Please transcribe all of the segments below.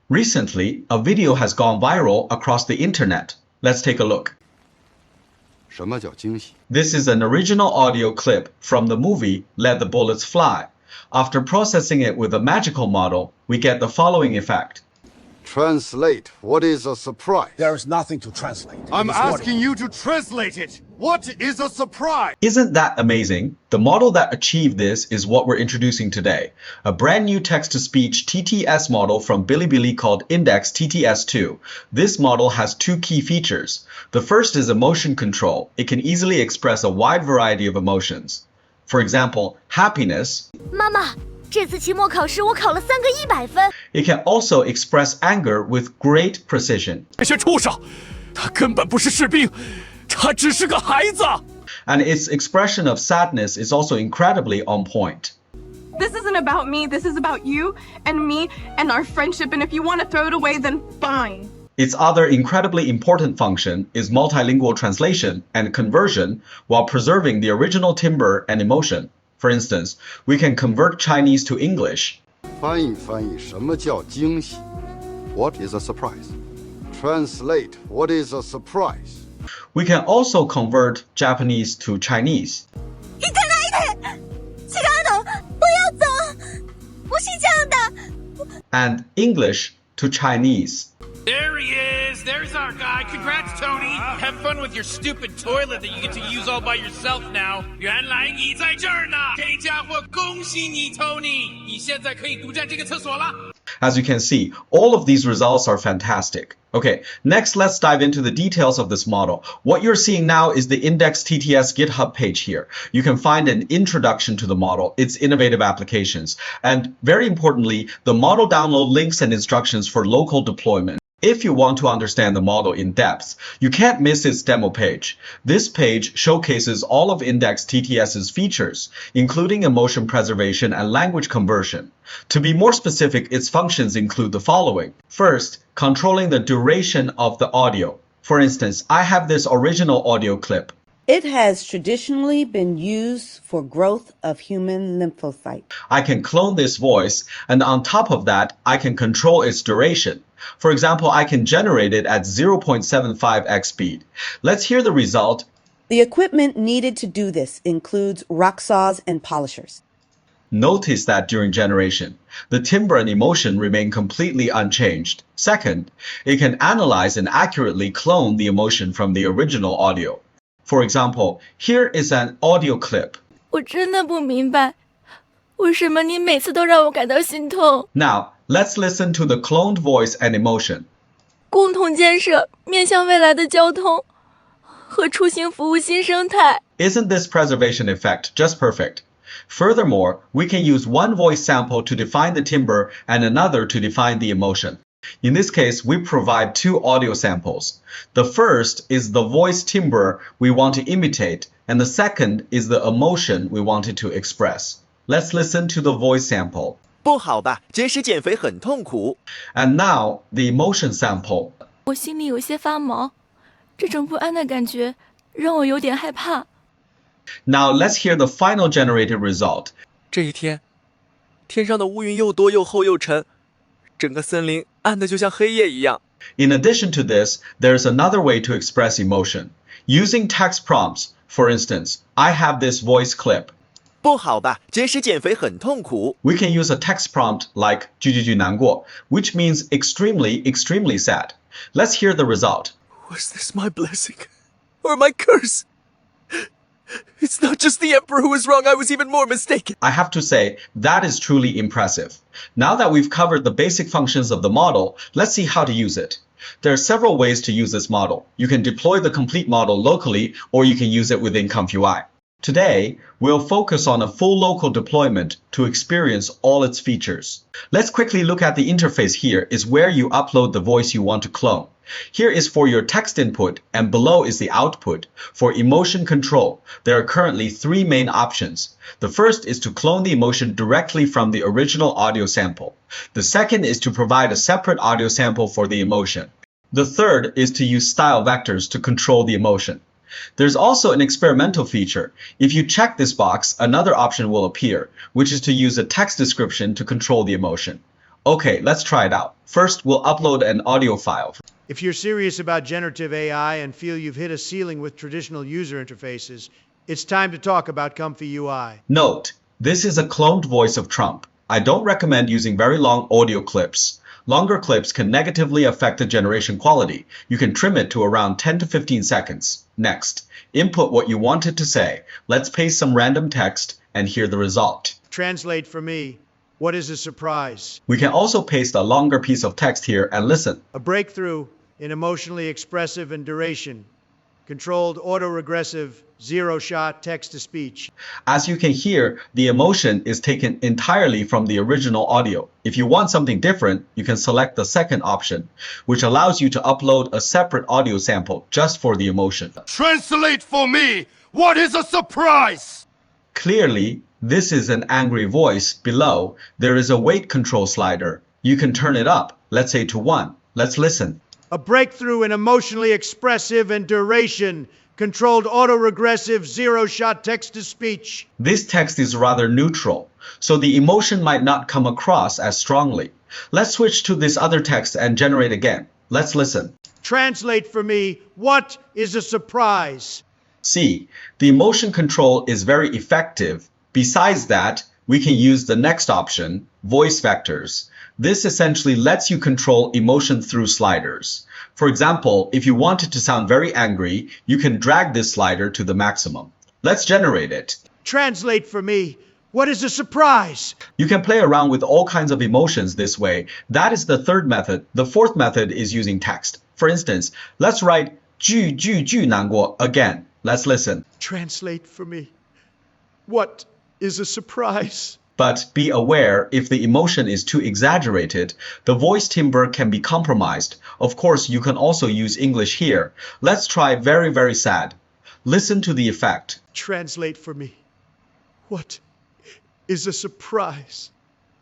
Recently, a video has gone viral across the internet. Let's take a look. 什么叫惊喜？ This is an original audio clip from the movie Let the Bullets Fly. After processing it with a magical model, we get the following effect. Translate. What is a surprise? There is nothing to translate. I'm It is what asking you to translate it. What is a surprise? Isn't that amazing? The model that achieved this is what we're introducing today. A brand new text-to-speech TTS model from Bilibili called Index TTS2. This model has two key features. The first is emotion control. It can easily express a wide variety of emotions. For example, happiness. 妈妈，这次期末考试我考了3个100分。 It can also express anger with great precision. 这些畜生，他根本不是士兵，他只是个孩子。 And its expression of sadness is also incredibly on point. This isn't about me, this is about you and me and our friendship, and if you want to throw it away, then fine. Its other incredibly important function is multilingual translation and conversion while preserving the original timbre and emotion. For instance, we can convert Chinese to English. 翻译翻译，什么叫惊喜 ？What is a surprise? Translate. What is a surprise? We can also convert Japanese to Chinese. 行かないで！違うの！不要走！不是这样的！ And English to Chinese. There he is. There's our guy. Congrats, Tony. Have fun with your stupid toilet that you get to use all by yourself now. 原来你在这儿呢！这家伙，恭喜你 ，Tony！ 你现在可以独占这个厕所了。 As you can see, all of these results are fantastic. Okay, next let's dive into the details of this model. What you're seeing now is the Index TTS GitHub page here. You can find an introduction to the model, its innovative applications, and very importantly, the model download links and instructions for local deployment. If you want to understand the model in depth, you can't miss its demo page. This page showcases all of Index TTS's features, including emotion preservation and language conversion. To be more specific, its functions include the following. First, controlling the duration of the audio. For instance, I have this original audio clip. It has traditionally been used for growth of human lymphocytes. I can clone this voice, and on top of that, I can control its duration. For example, I can generate it at 0.75x speed. Let's hear the result. The equipment needed to do this includes rock saws and polishers. Notice that during generation, the timbre and emotion remain completely unchanged. Second, it can analyze and accurately clone the emotion from the original audio. For example, here is an audio clip. 我真的不明白，为什么你每次都让我感到心痛？ Now, let's listen to the cloned voice and emotion. 共同建设面向未来的交通和出行服务新生态。 Isn't this preservation effect just perfect? Furthermore, we can use one voice sample to define the timbre and another to define the emotion. In this case, we provide two audio samples. The first is the voice timbre we want to imitate, and the second is the emotion we wanted to express. Let's listen to the voice sample. 不好吧，节食减肥很痛苦。 And now, the emotion sample. 我心里有些发毛，这种不安的感觉让我有点害怕。 Now, let's hear the final generated result. 这一天，天上的乌云又多又厚又沉，整个森林暗得就像黑夜一样。 In addition to this, there's another way to express emotion. Using text prompts, for instance, I have this voice clip. 不好吧，节食减肥很痛苦。 We can use a text prompt like 句句句难过, which means extremely, extremely sad. Let's hear the result. Was this my blessing or my curse? It's not just the emperor who was wrong, I was even more mistaken. I have to say, that is truly impressive. Now that we've covered the basic functions of the model, let's see how to use it. There are several ways to use this model. You can deploy the complete model locally, or you can use it within ComfUI. Today, we'll focus on a full local deployment to experience all its features. Let's quickly look at the interface. Here is where you upload the voice you want to clone. Here is for your text input, and below is the output. For emotion control, there are currently three main options. The first is to clone the emotion directly from the original audio sample. The second is to provide a separate audio sample for the emotion. The third is to use style vectors to control the emotion. There's also an experimental feature. If you check this box, another option will appear, which is to use a text description to control the emotion. Okay, let's try it out. First, we'll upload an audio file. If you're serious about generative AI and feel you've hit a ceiling with traditional user interfaces, it's time to talk about Comfy UI. Note, this is a cloned voice of Trump. I don't recommend using very long audio clips. Longer clips can negatively affect the generation quality. You can trim it to around 10 to 15 seconds. Next, input what you wanted to say. Let's paste some random text and hear the result. Translate for me. What is a surprise? We can also paste a longer piece of text here and listen. A breakthrough in emotionally expressive and duration. Controlled autoregressive zero-shot text-to-speech. As you can hear, the emotion is taken entirely from the original audio. If you want something different, you can select the second option, which allows you to upload a separate audio sample just for the emotion. Translate for me! What is a surprise? Clearly, this is an angry voice. Below, there is a weight control slider. You can turn it up, let's say to 1. Let's listen. A breakthrough in emotionally expressive and duration. Controlled autoregressive zero-shot text-to-speech. This text is rather neutral, so the emotion might not come across as strongly. Let's switch to this other text and generate again. Let's listen. Translate for me. What is a surprise? See, the emotion control is very effective. Besides that, we can use the next option, voice vectors. This essentially lets you control emotion through sliders. For example, if you want it to sound very angry, you can drag this slider to the maximum. Let's generate it. Translate for me. What is a surprise? You can play around with all kinds of emotions this way. That is the third method. The fourth method is using text. For instance, let's write 句难过 again. Let's listen. Translate for me. What is a surprise? But be aware, if the emotion is too exaggerated, the voice timbre can be compromised. Of course, you can also use English here. Let's try very, very sad. Listen to the effect. Translate for me. What is a surprise?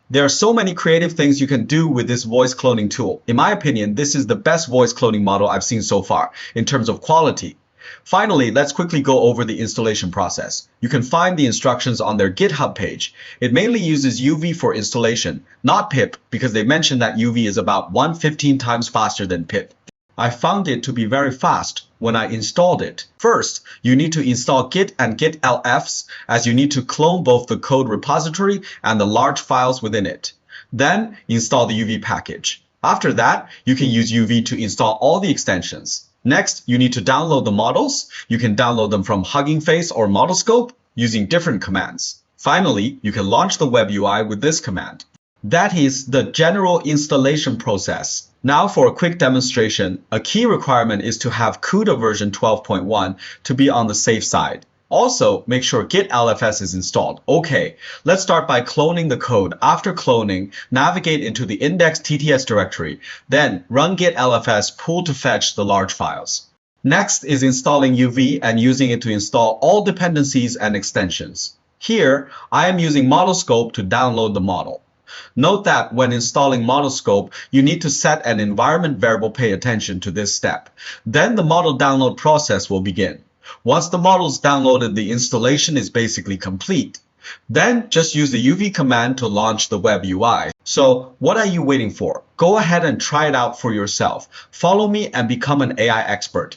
There are so many creative things you can do with this voice cloning tool. In my opinion, this is the best voice cloning model I've seen so far in terms of quality. Finally, let's quickly go over the installation process. You can find the instructions on their GitHub page. It mainly uses UV for installation, not pip, because they mentioned that UV is about 115 times faster than pip. I found it to be very fast when I installed it. First, you need to install Git and Git LFs, as you need to clone both the code repository and the large files within it. Then, install the UV package. After that, you can use UV to install all the extensions. Next, you need to download the models. You can download them from Hugging Face or ModelScope using different commands. Finally, you can launch the web UI with this command. That is the general installation process. Now for a quick demonstration, a key requirement is to have CUDA version 12.1 to be on the safe side. Also, make sure Git LFS is installed. Okay, let's start by cloning the code. After cloning, navigate into the index TTS directory. Then run Git LFS pull to fetch the large files. Next is installing UV and using it to install all dependencies and extensions. Here, I am using ModelScope to download the model. Note that when installing ModelScope, you need to set an environment variable pay attention to this step. Then the model download process will begin. Once the model is downloaded, the installation is basically complete. Then just use the UV command to launch the web UI. So what are you waiting for? Go ahead and try it out for yourself. Follow me and become an AI expert.